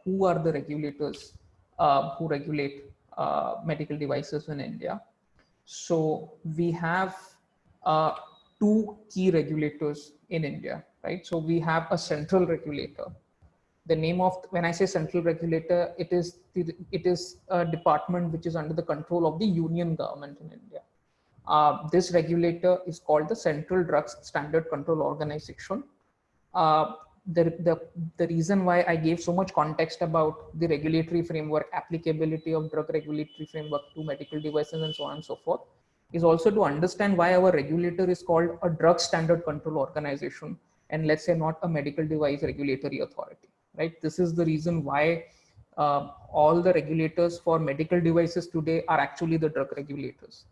who are the regulators who regulate medical devices in India. So we have uh, two key regulators in India, right? So we have a central regulator. The name of, when I say central regulator, it is a department which is under the control of the union government in India. This regulator is called the Central Drugs Standard Control Organization. Uh, the reason why I gave so much context about the regulatory framework, applicability of drug regulatory framework to medical devices and so on and so forth, is also to understand why our regulator is called a drug standard control organization and let's say not a medical device regulatory authority, right? This is the reason why all the regulators for medical devices today are actually the drug regulators.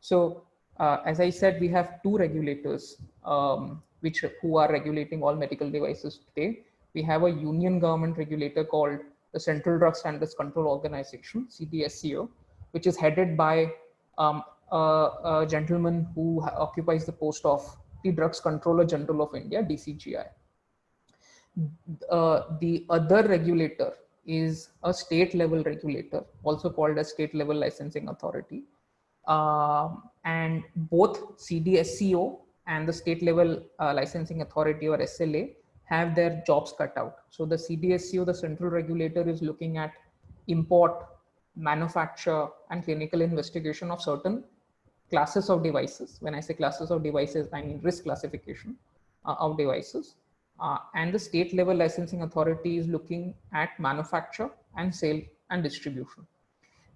So as I said, we have two regulators who are regulating all medical devices today. We have a union government regulator called the Central Drug Standards Control Organization, CDSCO, which is headed by a gentleman who occupies the post of the Drugs Controller General of India, DCGI. The other regulator is a state level regulator, also called a state level licensing authority. And both CDSCO and the state level licensing authority or SLA have their jobs cut out. So the CDSCO, the central regulator, is looking at import, manufacture, and clinical investigation of certain classes of devices. When I say classes of devices, I mean risk classification of devices. And the state level licensing authority is looking at manufacture and sale and distribution.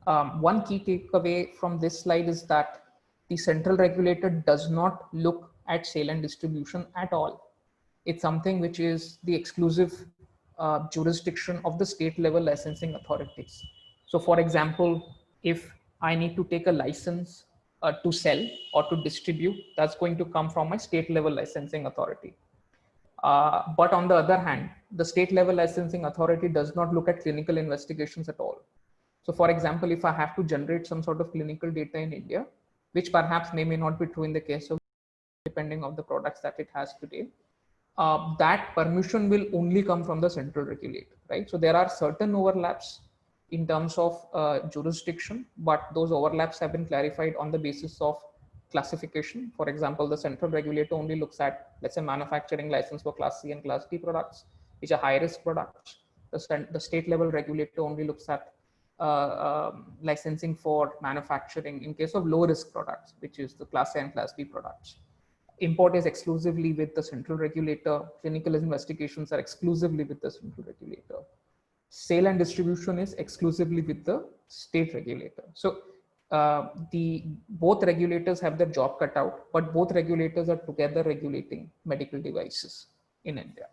One key takeaway from this slide is that the central regulator does not look at sale and distribution at all. It's something which is the exclusive jurisdiction of the state level licensing authorities. So for example, if I need to take a license to sell or to distribute, that's going to come from my state level licensing authority. But on the other hand, the state level licensing authority does not look at clinical investigations at all. So for example, if I have to generate some sort of clinical data in India, which perhaps may not be true in the case of depending on the products that it has today, that permission will only come from the central regulator, right? So there are certain overlaps in terms of jurisdiction, but those overlaps have been clarified on the basis of classification. For example, the central regulator only looks at, let's say, manufacturing license for class C and class D products, which are high risk products. The state level regulator only looks at licensing for manufacturing in case of low risk products, which is the class A and class B products. Import is exclusively with the central regulator. Clinical investigations are exclusively with the central regulator. Sale and distribution is exclusively with the state regulator. So both regulators have their job cut out, but both regulators are together regulating medical devices in India.